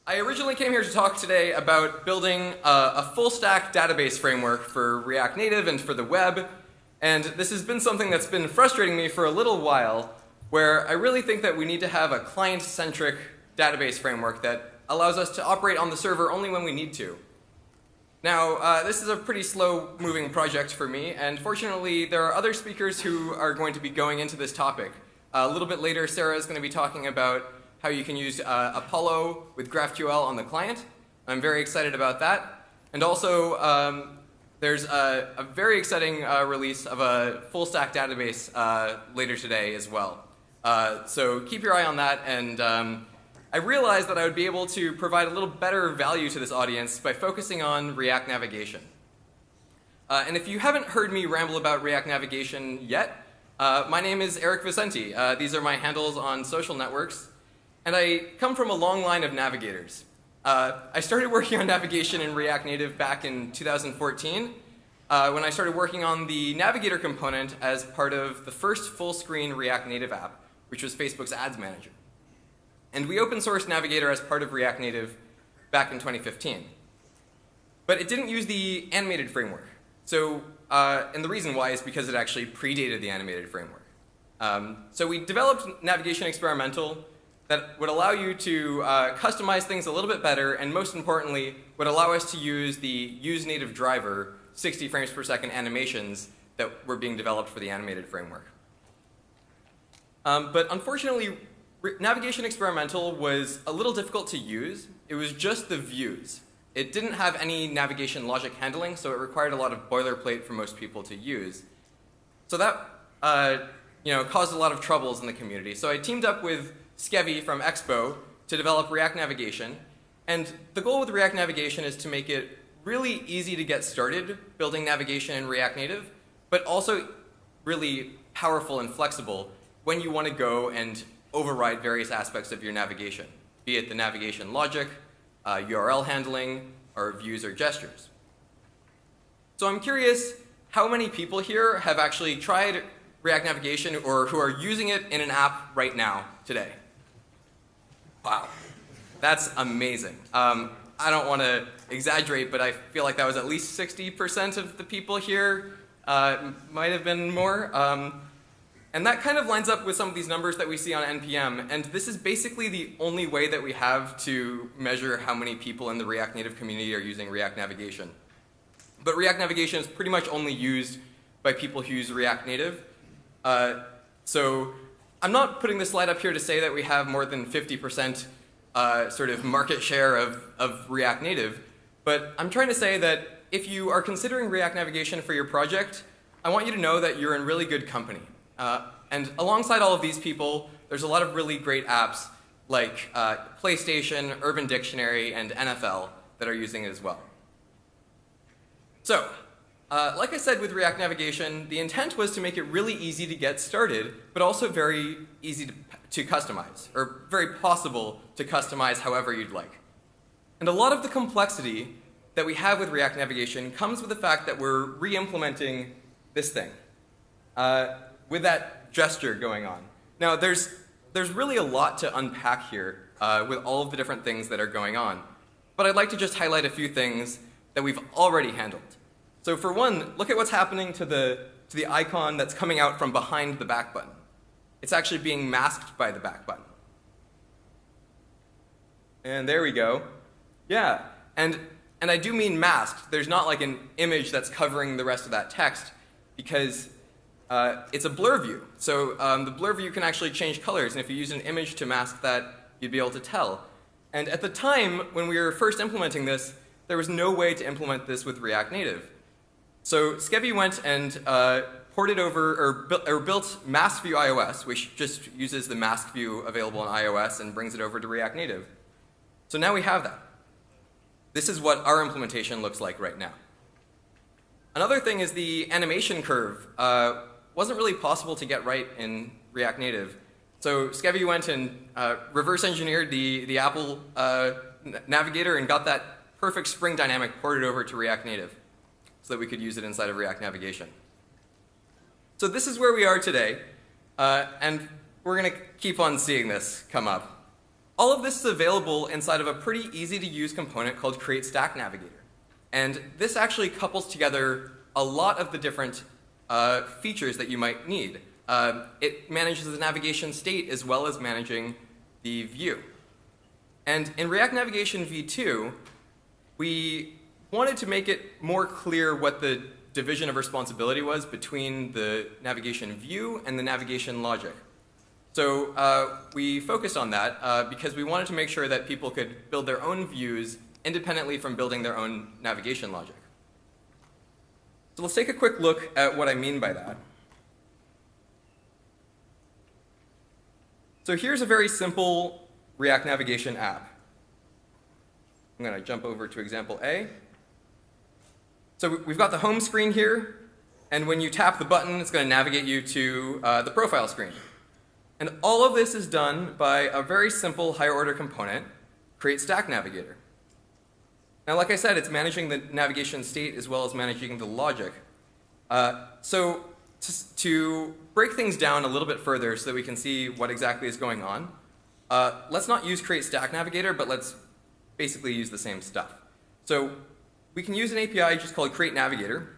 I originally came here to talk today about building a full-stack database framework for React Native and for the web, and this has been something that's been frustrating me for a little while, where I really think that we need to have a client-centric database framework that allows us to operate on the server only when we need to. Now, this is a pretty slow-moving project for me, and fortunately there are other speakers who are going to be going into this topic. A little bit later, Sarah is going to be talking about how you can use Apollo with GraphQL on the client. I'm very excited about that. And also, there's a very exciting release of a full-stack database later today as well. So keep your eye on that, and I realized that I would be able to provide a little better value to this audience by focusing on React Navigation. And if you haven't heard me ramble about React Navigation yet, my name is Eric Vicenti. These are my handles on social networks. And I come from a long line of navigators. I started working on navigation in React Native back in 2014 when I started working on the Navigator component as part of the first full-screen React Native app, which was Facebook's Ads Manager. And we open-sourced Navigator as part of React Native back in 2015. But it didn't use the animated framework. So, and the reason why is because it actually predated the animated framework. So we developed Navigation Experimental that would allow you to customize things a little bit better, and most importantly, would allow us to use the use native driver 60 frames per second animations that were being developed for the animated framework. But unfortunately, Navigation Experimental was a little difficult to use. It was just the views. It didn't have any navigation logic handling, so it required a lot of boilerplate for most people to use. So that caused a lot of troubles in the community. So I teamed up with Skevy from Expo to develop React Navigation. And the goal with React Navigation is to make it really easy to get started building navigation in React Native, but also really powerful and flexible when you want to go and override various aspects of your navigation, be it the navigation logic, URL handling, or views or gestures. So I'm curious how many people here have actually tried React Navigation or who are using it in an app right now, today? Wow, that's amazing. I don't want to exaggerate, but I feel like that was at least 60% of the people here. Might have been more. And that kind of lines up with some of these numbers that we see on NPM. And this is basically the only way that we have to measure how many people in the React Native community are using React Navigation. But React Navigation is pretty much only used by people who use React Native. So I'm not putting this slide up here to say that we have more than 50% sort of market share of React Native, but I'm trying to say that if you are considering React Navigation for your project, I want you to know that you're in really good company. And alongside all of these people, there's a lot of really great apps like PlayStation, Urban Dictionary, and NFL that are using it as well. So, like I said with React Navigation, the intent was to make it really easy to get started, but also very easy to customize, or very possible to customize however you'd like. And a lot of the complexity that we have with React Navigation comes with the fact that we're re-implementing this thing, with that gesture going on. Now, there's really a lot to unpack here with all of the different things that are going on, but I'd like to just highlight a few things that we've already handled. So for one, look at what's happening to the icon that's coming out from behind the back button. It's actually being masked by the back button. And there we go. Yeah, and I do mean masked. There's not like an image that's covering the rest of that text because it's a blur view. So the blur view can actually change colors, and if you use an image to mask that, you'd be able to tell. And at the time when we were first implementing this, there was no way to implement this with React Native. So Skevy went and ported over, or built Mask View iOS, which just uses the mask view available on iOS and brings it over to React Native. So now we have that. This is what our implementation looks like right now. Another thing is the animation curve wasn't really possible to get right in React Native. So Skevy went and reverse engineered the Apple Navigator and got that perfect spring dynamic ported over to React Native so that we could use it inside of React Navigation. So this is where we are today, and we're going to keep on seeing this come up. all of this is available inside of a pretty easy to use component called Create Stack Navigator. And this actually couples together a lot of the different features that you might need. It manages the navigation state as well as managing the view. And in React Navigation v2, we wanted to make it more clear what the division of responsibility was between the navigation view and the navigation logic. So we focused on that because we wanted to make sure that people could build their own views independently from building their own navigation logic. So let's take a quick look at what I mean by that. So here's a very simple React Navigation app. I'm going to jump over to example A. So we've got the home screen here, and when you tap the button, it's going to navigate you to the profile screen. And all of this is done by a very simple higher order component, Create Stack Navigator. Now, like I said, it's managing the navigation state as well as managing the logic. So to break things down a little bit further so that we can see what exactly is going on, let's not use Create Stack Navigator, but let's basically use the same stuff. So we can use an API just called Create Navigator.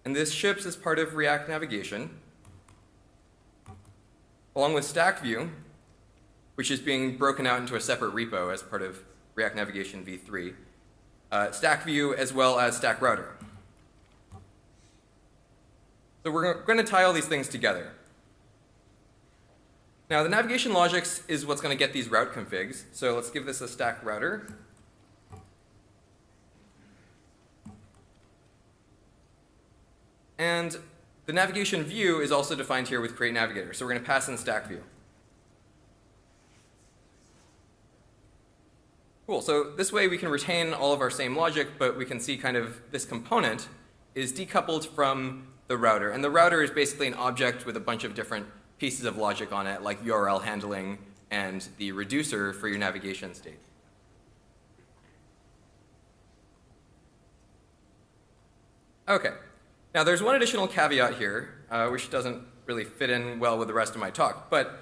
And this ships as part of React Navigation, along with Stack View, which is being broken out into a separate repo as part of React Navigation v3, Stack View, as well as Stack Router. So we're going to tie all these things together. Now, the navigation logics is what's going to get these route configs. So let's give this a Stack Router. And the navigation view is also defined here with Create Navigator. So we're going to pass in Stack View. Cool, so this way we can retain all of our same logic, but we can see kind of this component is decoupled from the router. And the router is basically an object with a bunch of different pieces of logic on it, like URL handling and the reducer for your navigation state. Okay, now there's one additional caveat here, which doesn't really fit in well with the rest of my talk, but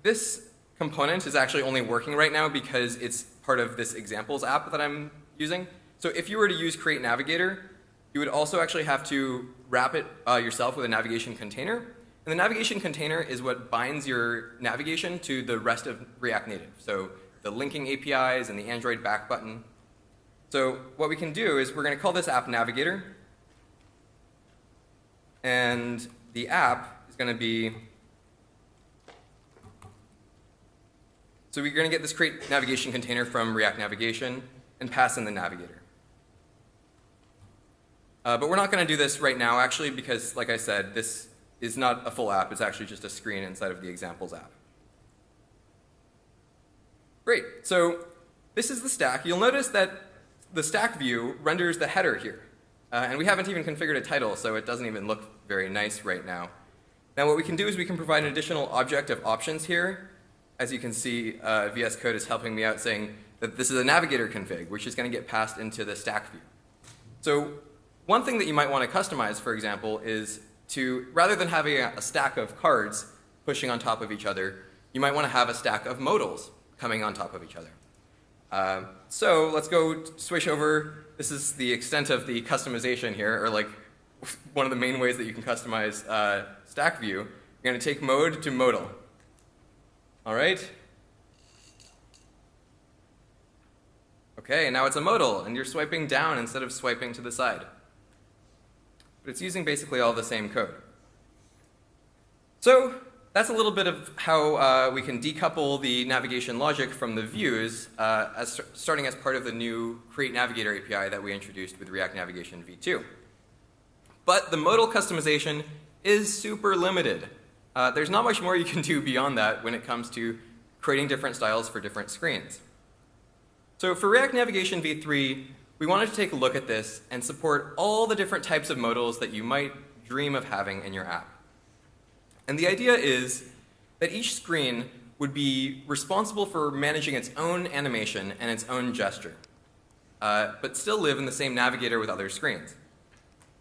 this component is actually only working right now because it's part of this examples app that I'm using. So if you were to use Create Navigator, you would also actually have to wrap it yourself with a navigation container. And the navigation container is what binds your navigation to the rest of React Native. So the linking APIs and the Android back button. So what we can do is we're going to call this app Navigator. And the app is going to be, so we're going to get this create navigation container from React Navigation and pass in the navigator. But we're not going to do this right now, actually, because, like I said, this is not a full app. It's actually just a screen inside of the examples app. Great. So this is the stack. You'll notice that the stack view renders the header here. And we haven't even configured a title, so it doesn't even look very nice right now. Now what we can do is we can provide an additional object of options here. As you can see, VS Code is helping me out saying that this is a navigator config, which is going to get passed into the stack view. So one thing that you might want to customize, for example, is to, rather than having a stack of cards pushing on top of each other, you might want to have a stack of modals coming on top of each other. So let's go switch over. This is the extent of the customization here, or like one of the main ways that you can customize stack view. You're going to take mode to modal. All right. Okay, and now it's a modal, and you're swiping down instead of swiping to the side. But it's using basically all the same code. So that's a little bit of how we can decouple the navigation logic from the views, starting as part of the new Create Navigator API that we introduced with React Navigation v2. But the modal customization is super limited. There's not much more you can do beyond that when it comes to creating different styles for different screens. So for React Navigation v3, we wanted to take a look at this and support all the different types of modals that you might dream of having in your app. And the idea is that each screen would be responsible for managing its own animation and its own gesture, but still live in the same navigator with other screens.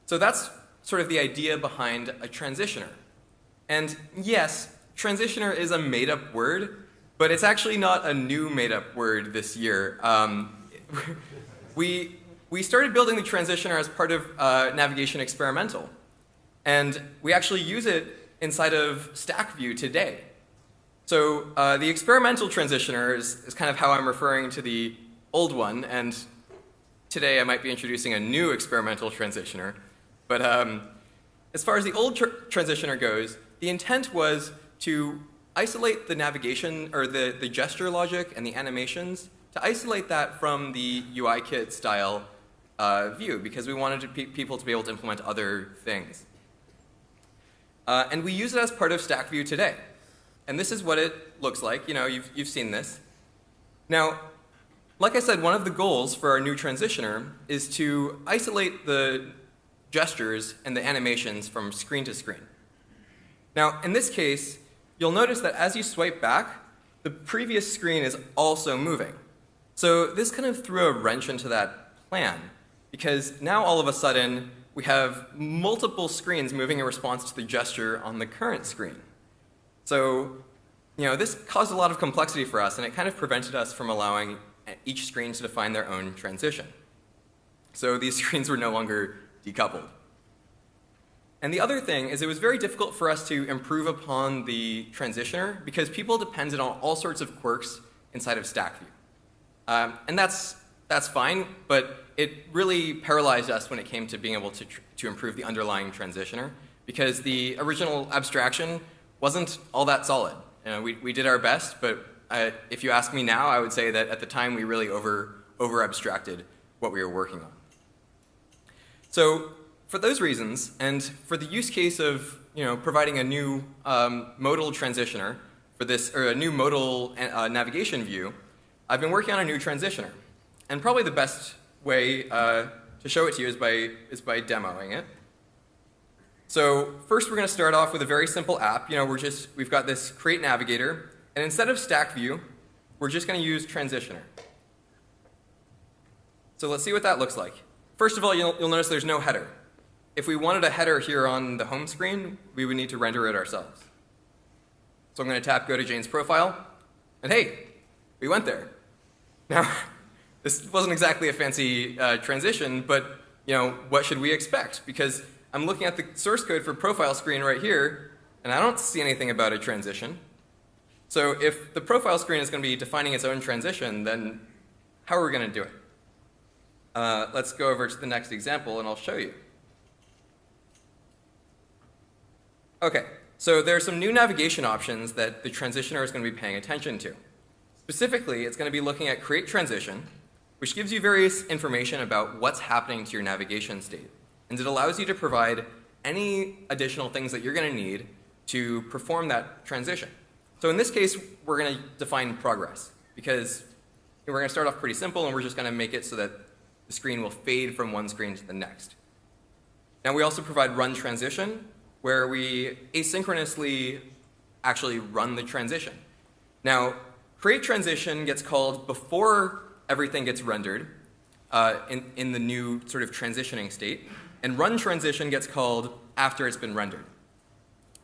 So that's sort of the idea behind a transitioner. And yes, transitioner is a made-up word, but it's actually not a new made-up word this year. We started building the transitioner as part of Navigation Experimental, and we actually use it inside of Stack View today. So the experimental transitioner is kind of how I'm referring to the old one, and today I might be introducing a new experimental transitioner. But as far as the old transitioner goes, the intent was to isolate the navigation, or the gesture logic and the animations, to isolate that from the UIKit style view, because we wanted people to be able to implement other things. And we use it as part of Stack View today. And this is what it looks like. You know, you've seen this. Now, like I said, one of the goals for our new transitioner is to isolate the gestures and the animations from screen to screen. Now, in this case, you'll notice that as you swipe back, the previous screen is also moving. So this kind of threw a wrench into that plan, because now all of a sudden, we have multiple screens moving in response to the gesture on the current screen. So, you know, this caused a lot of complexity for us, and it kind of prevented us from allowing each screen to define their own transition. So these screens were no longer decoupled. And the other thing is it was very difficult for us to improve upon the transitioner because people depended on all sorts of quirks inside of Stack View. And that's fine, but it really paralyzed us when it came to being able to improve the underlying transitioner, because the original abstraction wasn't all that solid. You know, we did our best, but if you ask me now, I would say that at the time we really over-abstracted what we were working on. So for those reasons, and for the use case of providing a new modal transitioner for this, or a new modal navigation view, I've been working on a new transitioner. And probably the best way to show it to you is by demoing it. So first we're going to start off with a very simple app. We've got this create navigator, and instead of Stack View, we're just going to use transitioner. So let's see what that looks like. First of all, you'll notice there's no header. If we wanted a header here on the home screen, we would need to render it ourselves. So I'm going to tap Go to Jane's profile, and hey, we went there. Now, this wasn't exactly a fancy transition, but what should we expect? Because I'm looking at the source code for profile screen right here, and I don't see anything about a transition. So if the profile screen is going to be defining its own transition, then how are we going to do it? Let's go over to the next example, and I'll show you. OK, so there are some new navigation options that the transitioner is going to be paying attention to. Specifically, it's going to be looking at create transition, which gives you various information about what's happening to your navigation state. And it allows you to provide any additional things that you're going to need to perform that transition. So in this case, we're going to define progress, because we're going to start off pretty simple, and we're just going to make it so that the screen will fade from one screen to the next. Now, we also provide run transition, where we asynchronously actually run the transition. Now, create transition gets called before everything gets rendered in the new sort of transitioning state, and run transition gets called after it's been rendered.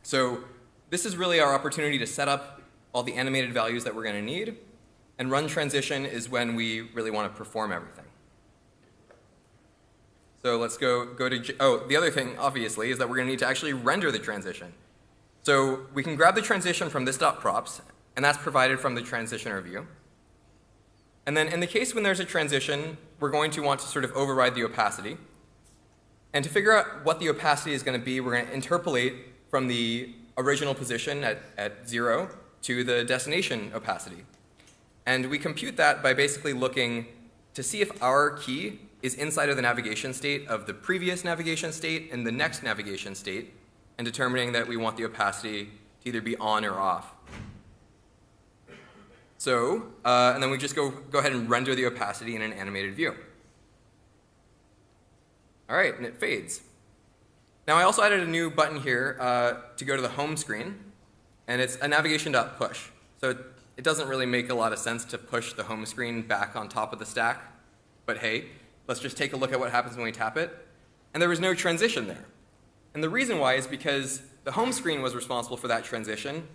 So this is really our opportunity to set up all the animated values that we're going to need, and run transition is when we really want to perform everything. So let's go to, the other thing, obviously, is that we're going to need to actually render the transition. So we can grab the transition from this .props, and that's provided from the transitioner view. And then in the case when there's a transition, we're going to want to sort of override the opacity. And to figure out what the opacity is going to be, we're going to interpolate from the original position at 0 to the destination opacity. And we compute that by basically looking to see if our key is inside of the navigation state of the previous navigation state and the next navigation state, and determining that we want the opacity to either be on or off. So, and then we just go ahead and render the opacity in an animated view. All right, and it fades. Now, I also added a new button here to go to the home screen, and it's a navigation.push. So it doesn't really make a lot of sense to push the home screen back on top of the stack, but hey, let's just take a look at what happens when we tap it. And there was no transition there. And the reason why is because the home screen was responsible for that transition.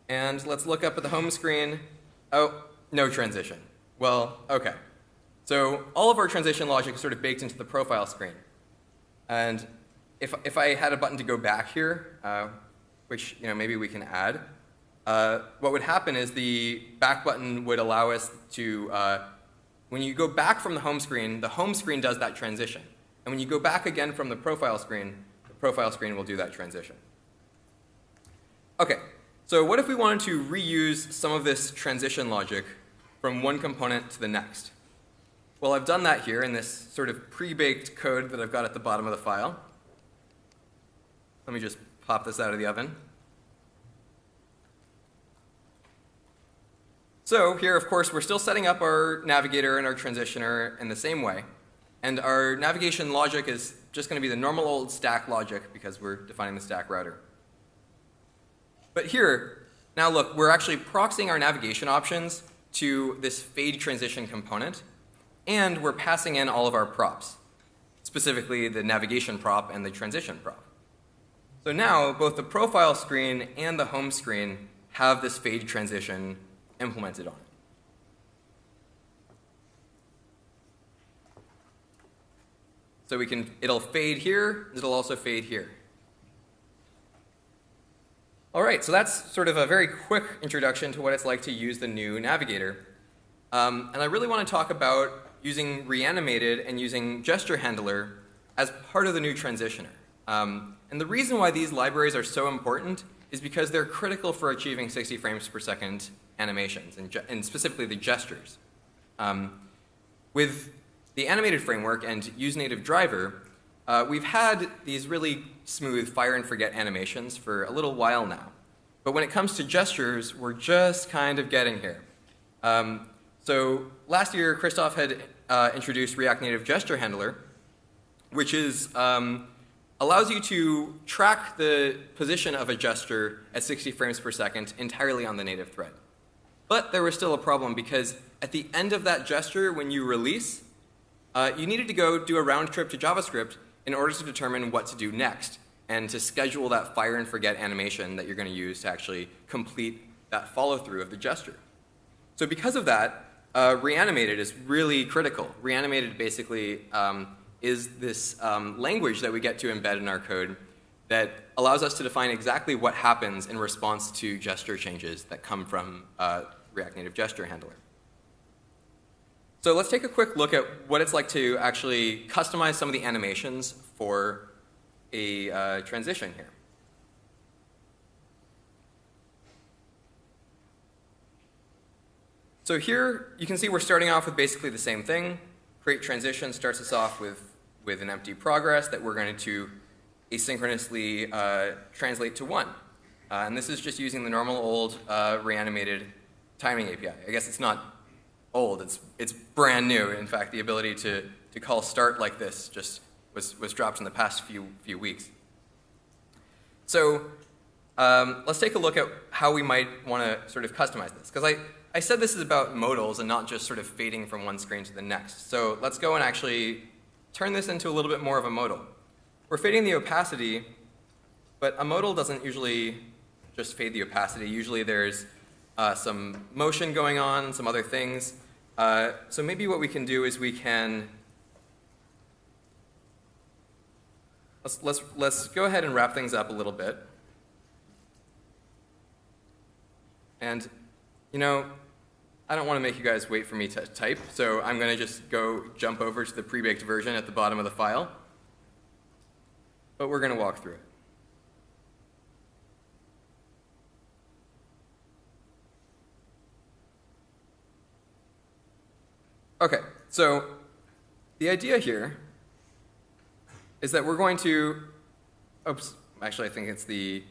And let's look up at the home screen. Oh, no transition. Well, okay. So all of our transition logic is sort of baked into the profile screen. And if I had a button to go back here, which maybe we can add, what would happen is the back button would allow us to, when you go back from the home screen does that transition. And when you go back again from the profile screen will do that transition. Okay, so what if we wanted to reuse some of this transition logic from one component to the next? Well, I've done that here in this sort of pre-baked code that I've got at the bottom of the file. Let me just pop this out of the oven. So here, of course, we're still setting up our navigator and our transitioner in the same way. And our navigation logic is just going to be the normal old stack logic because we're defining the stack router. But here, now look, we're actually proxying our navigation options to this fade transition component, and we're passing in all of our props, specifically the navigation prop and the transition prop. So now, both the profile screen and the home screen have this fade transition implemented on it. So it'll fade here, it'll also fade here. All right, so that's sort of a very quick introduction to what it's like to use the new navigator. And I really want to talk about using Reanimated and using gesture handler as part of the new transitioner. And the reason why these libraries are so important is because they're critical for achieving 60 frames per second animations, and specifically the gestures. With the animated framework and useNative driver, we've had these really smooth fire and forget animations for a little while now. But when it comes to gestures, we're just kind of getting here. So last year, Christoph had introduced React Native Gesture Handler, which is allows you to track the position of a gesture at 60 frames per second entirely on the native thread. But there was still a problem because at the end of that gesture, when you release, you needed to go do a round trip to JavaScript in order to determine what to do next and to schedule that fire and forget animation that you're going to use to actually complete that follow-through of the gesture. So because of that, Reanimated is really critical. Reanimated basically is this language that we get to embed in our code that allows us to define exactly what happens in response to gesture changes that come from React Native Gesture Handler. So let's take a quick look at what it's like to actually customize some of the animations for a transition here. So here you can see we're starting off with basically the same thing. Create transition starts us off with an empty progress that we're going to asynchronously translate to 1. And this is just using the normal old Reanimated timing API. I guess it's not old, it's brand new. In fact, the ability to call start like this just was dropped in the past few weeks. So let's take a look at how we might want to sort of customize this. Because I said this is about modals and not just sort of fading from one screen to the next. So let's go and actually turn this into a little bit more of a modal. We're fading the opacity, but a modal doesn't usually just fade the opacity. Usually there's some motion going on, some other things. So maybe what we can do is we can let's go ahead and wrap things up a little bit. And I don't want to make you guys wait for me to type, so I'm going to just jump over to the pre-baked version at the bottom of the file. But we're going to walk through it. Okay, so the idea here is that we're going to, oops, actually I think it's the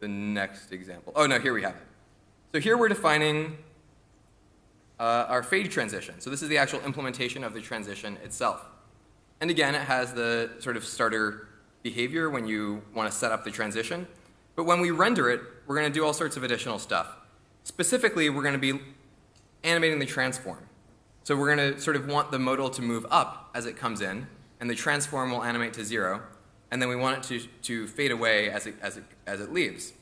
next example. Oh no, here we have it. So here we're defining our fade transition. So this is the actual implementation of the transition itself. And again, it has the sort of starter behavior when you want to set up the transition. But when we render it, we're going to do all sorts of additional stuff. Specifically, we're going to be animating the transform. So we're going to sort of want the modal to move up as it comes in, and the transform will animate to 0. and then we want it to fade away as it leaves.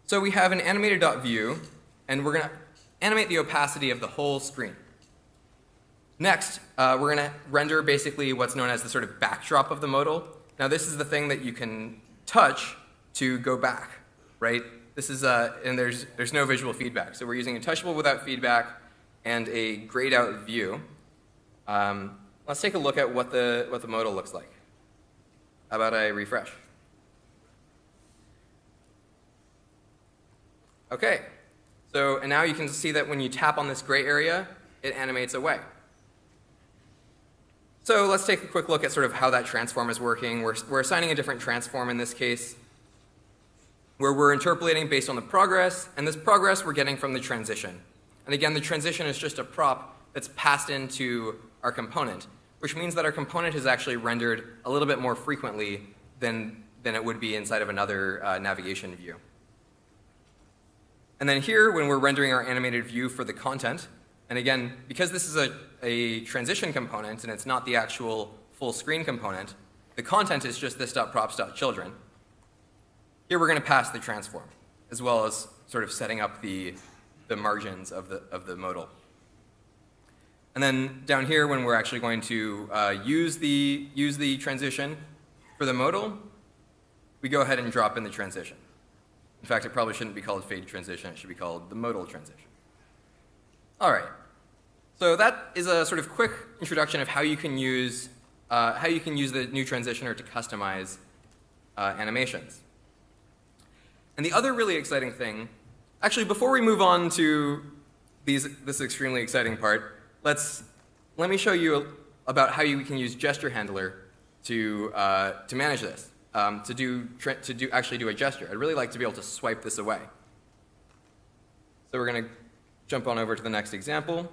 So we have an animated.view, and we're going to animate the opacity of the whole screen. Next, we're going to render basically what's known as the sort of backdrop of the modal. Now this is the thing that you can touch to go back, right? This is, and there's no visual feedback. So we're using a touchable without feedback and a grayed out view. Let's take a look at what the modal looks like. How about I refresh? Okay, so and now you can see that when you tap on this gray area, it animates away. So let's take a quick look at sort of how that transform is working. We're assigning a different transform in this case, where we're interpolating based on the progress, and this progress we're getting from the transition. And again, the transition is just a prop that's passed into our component, which means that our component is actually rendered a little bit more frequently than it would be inside of another navigation view. And then here, when we're rendering our animated view for the content, and again, because this is a transition component and it's not the actual full screen component, the content is just this.props.children. Here we're going to pass the transform, as well as sort of setting up the margins of the modal. And then down here, when we're actually going to use the transition for the modal, we go ahead and drop in the transition. In fact, it probably shouldn't be called fade transition. It should be called the modal transition. All right. So that is a sort of quick introduction of how you can use the new transitioner to customize animations. And the other really exciting thing, actually, before we move on to this extremely exciting part, let me show you about how you can use gesture handler to manage this. To actually do a gesture. I'd really like to be able to swipe this away. So we're going to jump on over to the next example.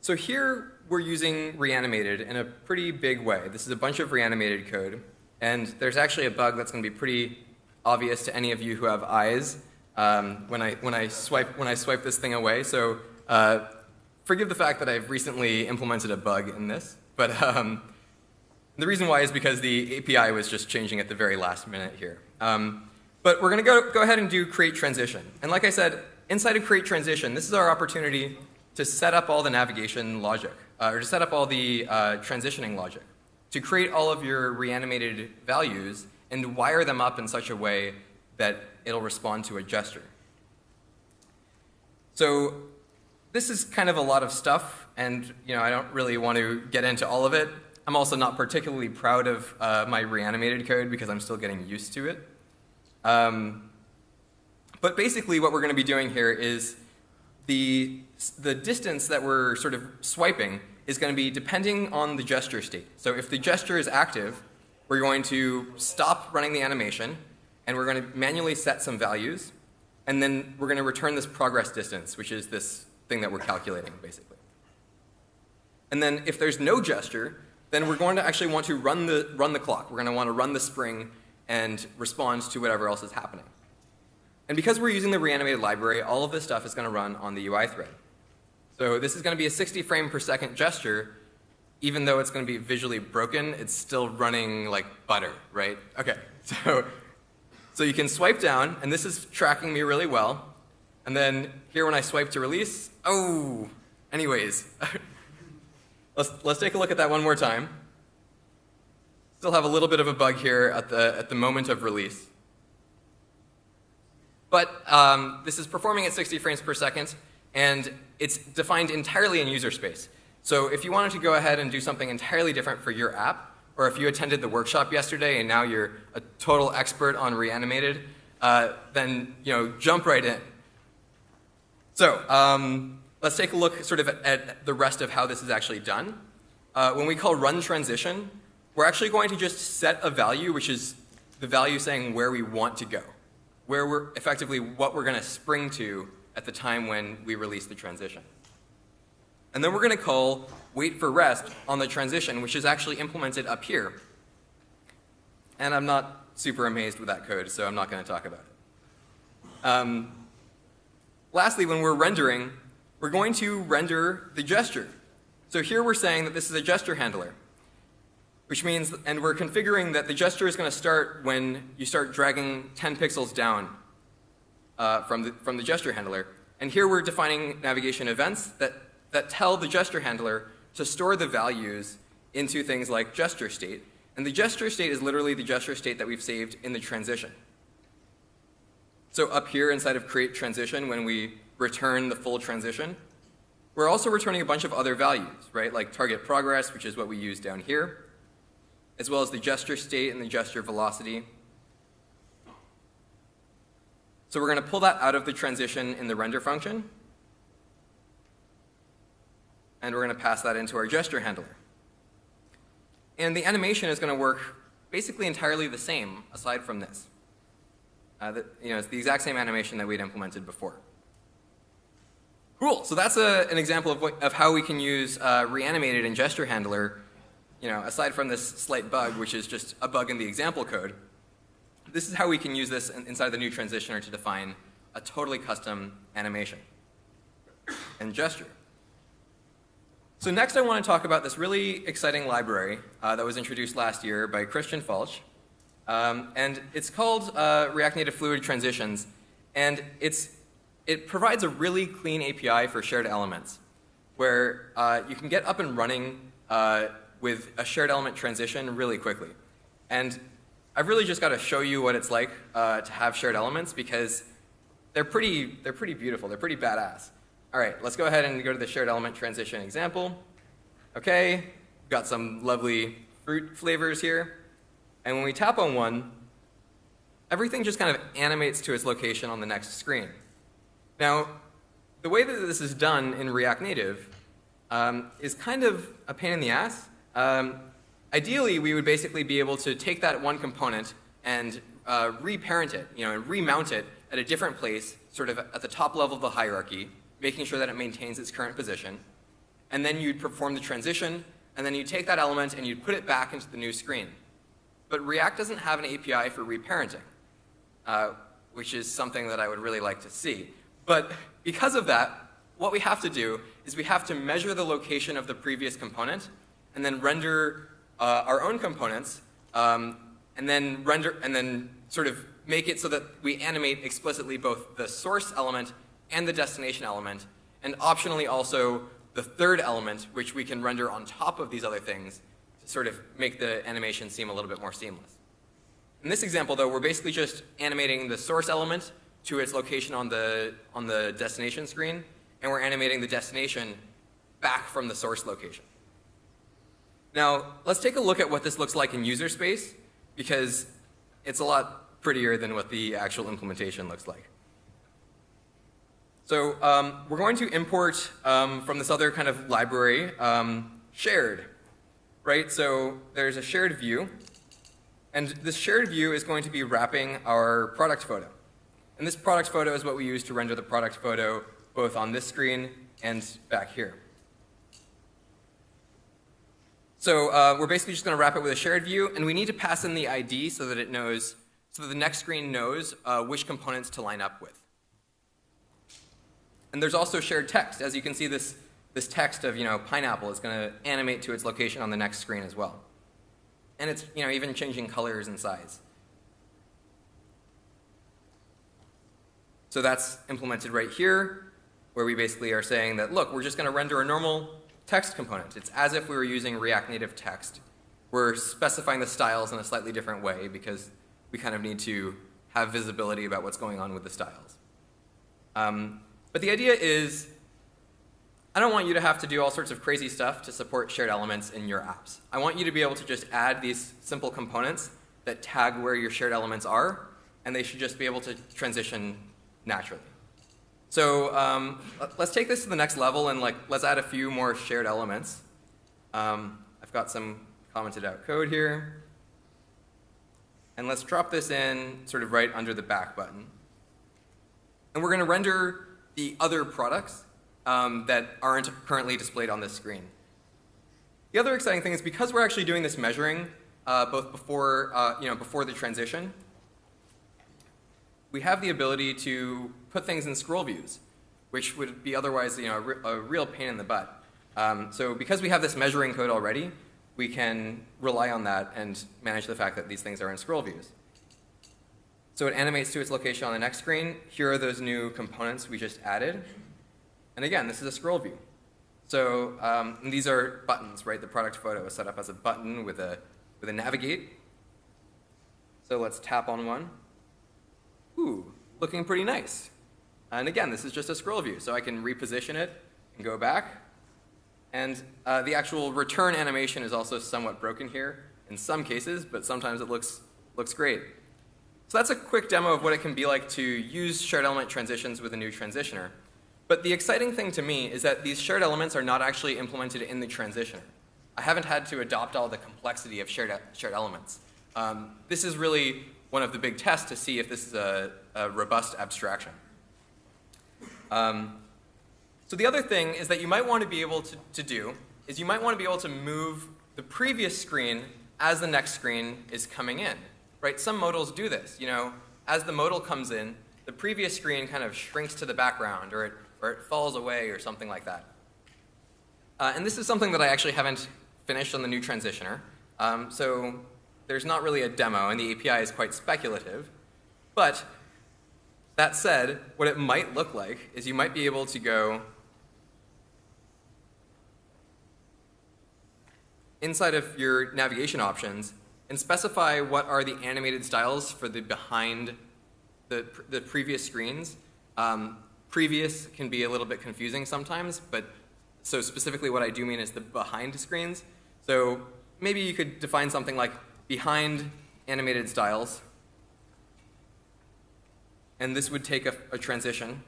So here we're using Reanimated in a pretty big way. This is a bunch of Reanimated code, and there's actually a bug that's going to be pretty obvious to any of you who have eyes when I swipe this thing away. So forgive the fact that I've recently implemented a bug in this, but the reason why is because the API was just changing at the very last minute here. But we're going to go ahead and do create transition. And like I said, inside of create transition, this is our opportunity to set up all the navigation logic, or to set up all the transitioning logic, to create all of your reanimated values and wire them up in such a way that it'll respond to a gesture. So this is kind of a lot of stuff, and I don't really want to get into all of it. I'm also not particularly proud of my Reanimated code because I'm still getting used to it. But basically what we're going to be doing here is the distance that we're sort of swiping is going to be depending on the gesture state. So if the gesture is active, we're going to stop running the animation, and we're going to manually set some values, and then we're going to return this progress distance, which is this thing that we're calculating, basically. And then if there's no gesture, then we're going to actually want to run the clock. We're going to want to run the spring and respond to whatever else is happening. And because we're using the Reanimated library, all of this stuff is going to run on the UI thread. So this is going to be a 60 frame per second gesture. Even though it's going to be visually broken, it's still running like butter, right? Okay, so you can swipe down, and this is tracking me really well. And then here when I swipe to release, oh, anyways. Let's take a look at that one more time. Still have a little bit of a bug here at the moment of release. But this is performing at 60 frames per second, and it's defined entirely in user space. So if you wanted to go ahead and do something entirely different for your app, or if you attended the workshop yesterday and now you're a total expert on Reanimated, then jump right in. So let's take a look sort of at the rest of how this is actually done. When we call run transition, we're actually going to just set a value, which is the value saying where we want to go, where we're effectively what we're going to spring to at the time when we release the transition. And then we're going to call wait for rest on the transition, which is actually implemented up here. And I'm not super amazed with that code, so I'm not going to talk about it. Lastly, when we're rendering, we're going to render the gesture. So here we're saying that this is a gesture handler, which means, and we're configuring that the gesture is going to start when you start dragging 10 pixels down from the gesture handler. And here we're defining navigation events that tell the gesture handler to store the values into things like gesture state. And the gesture state is literally the gesture state that we've saved in the transition. So up here inside of create transition, when we return the full transition, we're also returning a bunch of other values, right? Like target progress, which is what we use down here, as well as the gesture state and the gesture velocity. So we're going to pull that out of the transition in the render function, and we're going to pass that into our gesture handler. And the animation is going to work basically entirely the same aside from this. It's the exact same animation that we'd implemented before. Cool. So that's an example of how we can use Reanimated and gesture handler, aside from this slight bug, which is just a bug in the example code. This is how we can use this inside the new transitioner to define a totally custom animation and gesture. So next I want to talk about this really exciting library that was introduced last year by Christian Falch. And it's called React Native Fluid Transitions. And it provides a really clean API for shared elements, where you can get up and running with a shared element transition really quickly. And I've really just got to show you what it's like to have shared elements, because they're pretty beautiful. They're pretty badass. All right, let's go ahead and go to the shared element transition example. Okay, we've got some lovely fruit flavors here. And when we tap on one, everything just kind of animates to its location on the next screen. Now, the way that this is done in React Native is kind of a pain in the ass. Ideally, we would basically be able to take that one component and reparent it, and remount it at a different place, sort of at the top level of the hierarchy, making sure that it maintains its current position. And then you'd perform the transition, and then you'd take that element and you'd put it back into the new screen. But React doesn't have an API for reparenting, which is something that I would really like to see. But because of that, what we have to do is we have to measure the location of the previous component, and then render our own components, and then sort of make it so that we animate explicitly both the source element and the destination element, and optionally also the third element, which we can render on top of these other things to sort of make the animation seem a little bit more seamless. In this example, though, we're basically just animating the source element to its location on the destination screen, and we're animating the destination back from the source location. Now, let's take a look at what this looks like in user space, because it's a lot prettier than what the actual implementation looks like. So we're going to import from this other kind of library, shared, right? So there's a shared view, and this shared view is going to be wrapping our product photo. And this product photo is what we use to render the product photo both on this screen and back here. So we're basically just going to wrap it with a shared view, and we need to pass in the ID so that the next screen knows which components to line up with. And there's also shared text. As you can see, this text of pineapple is going to animate to its location on the next screen as well. And it's even changing colors and size. So that's implemented right here, where we basically are saying that, look, we're just going to render a normal text component. It's as if we were using React Native text. We're specifying the styles in a slightly different way because we kind of need to have visibility about what's going on with the styles. But the idea is, I don't want you to have to do all sorts of crazy stuff to support shared elements in your apps. I want you to be able to just add these simple components that tag where your shared elements are, and they should just be able to transition naturally. So let's take this to the next level, and let's add a few more shared elements. I've got some commented out code here. And let's drop this in sort of right under the back button. And we're going to render the other products that aren't currently displayed on this screen. The other exciting thing is, because we're actually doing this measuring both before the transition, we have the ability to put things in scroll views, which would be otherwise a real pain in the butt. So because we have this measuring code already, we can rely on that and manage the fact that these things are in scroll views. So it animates to its location on the next screen. Here are those new components we just added. And again, this is a scroll view. So and these are buttons, right? The product photo is set up as a button with a navigate. So let's tap on one. Ooh, looking pretty nice. And again, this is just a scroll view, so I can reposition it and go back. And the actual return animation is also somewhat broken here in some cases, but sometimes it looks great. So that's a quick demo of what it can be like to use shared element transitions with a new transitioner. But the exciting thing to me is that these shared elements are not actually implemented in the transitioner. I haven't had to adopt all the complexity of shared elements. This is really one of the big tests to see if this is a robust abstraction. So the other thing is that you might want to be able to do is you might want to be able to move the previous screen as the next screen is coming in. Right? Some modals do this. You know, as the modal comes in, the previous screen kind of shrinks to the background, or it falls away, or something like that. And this is something that I actually haven't finished on the new transitioner. So there's not really a demo, and the API is quite speculative. But that said, what it might look like is you might be able to go inside of your navigation options and specify what are the animated styles for the behind the previous screens. Previous can be a little bit confusing sometimes, but so specifically what I do mean is the behind screens. So maybe you could define something like behind animated styles, and this would take a transition,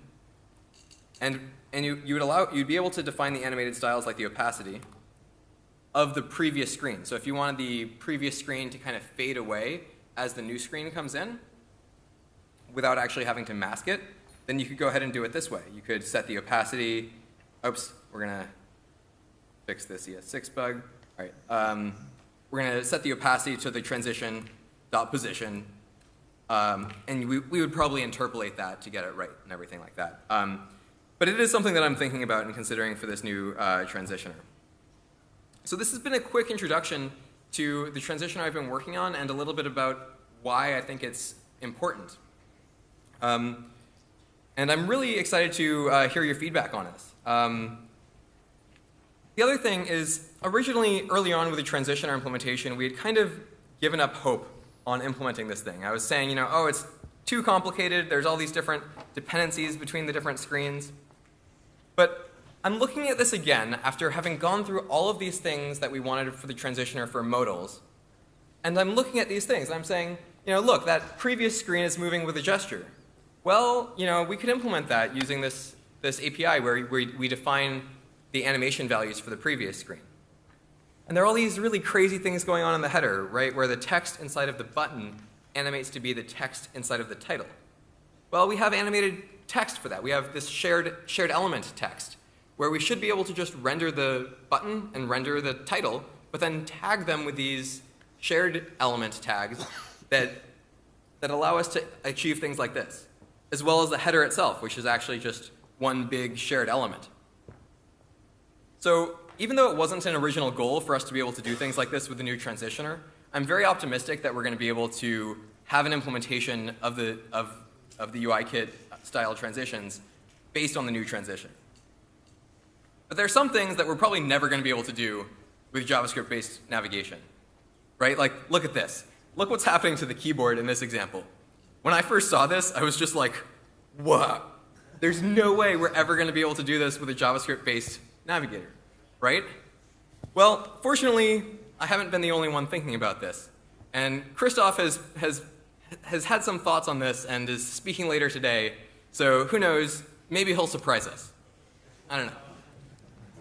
and you'd be able to define the animated styles like the opacity of the previous screen. So if you wanted the previous screen to kind of fade away as the new screen comes in, without actually having to mask it, then you could go ahead and do it this way. You could set the opacity. Oops, we're going to fix this ES6 bug. All right, we're going to set the opacity to the transition dot position, and we would probably interpolate that to get it right and everything like that. But it is something that I'm thinking about and considering for this new transitioner. So this has been a quick introduction to the transitioner I've been working on and a little bit about why I think it's important. And I'm really excited to hear your feedback on this. The other thing is, originally, early on with the transitioner implementation, we had kind of given up hope on implementing this thing. I was saying, you know, oh, it's too complicated. There's all these different dependencies between the different screens. But I'm looking at this again after having gone through all of these things that we wanted for the transitioner for modals. And I'm looking at these things. I'm saying, you know, look, that previous screen is moving with a gesture. Well, you know, we could implement that using this API where we define the animation values for the previous screen. And there are all these really crazy things going on in the header, right, where the text inside of the button animates to be the text inside of the title. Well, we have animated text for that. We have this shared element text, where we should be able to just render the button and render the title, but then tag them with these shared element tags that allow us to achieve things like this, as well as the header itself, which is actually just one big shared element. So even though it wasn't an original goal for us to be able to do things like this with the new transitioner, I'm very optimistic that we're going to be able to have an implementation of the UIKit style transitions based on the new transition. But there are some things that we're probably never going to be able to do with JavaScript-based navigation, right? Like, look at this. Look what's happening to the keyboard in this example. When I first saw this, I was just like, whoa. There's no way we're ever going to be able to do this with a JavaScript-based navigator, right? Well, fortunately, I haven't been the only one thinking about this. And Christoph has had some thoughts on this and is speaking later today. So who knows, maybe he'll surprise us. I don't know.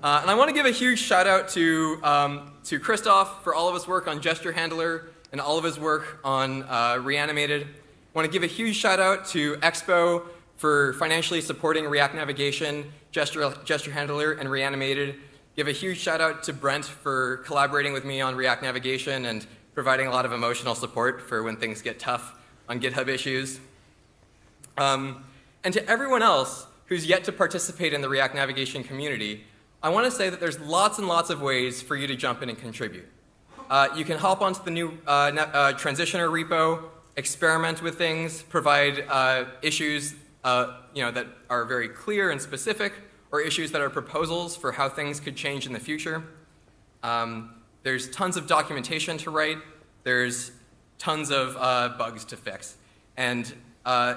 And I want to give a huge shout out to Christoph for all of his work on Gesture Handler and all of his work on Reanimated. I want to give a huge shout out to Expo for financially supporting React Navigation, Gesture Handler, and Reanimated. Give a huge shout out to Brent for collaborating with me on React Navigation and providing a lot of emotional support for when things get tough on GitHub issues. And to everyone else who's yet to participate in the React Navigation community, I want to say that there's lots and lots of ways for you to jump in and contribute. You can hop onto the new transitioner repo, experiment with things, provide issues that are very clear and specific, or issues that are proposals for how things could change in the future. There's tons of documentation to write. There's tons of bugs to fix. And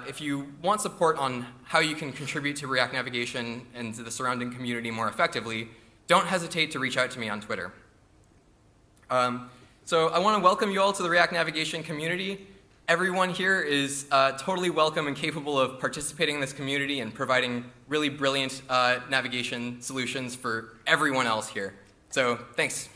if you want support on how you can contribute to React navigation and to the surrounding community more effectively, don't hesitate to reach out to me on Twitter. So I want to welcome you all to the React navigation community. Everyone here is totally welcome and capable of participating in this community and providing really brilliant navigation solutions for everyone else here. So thanks.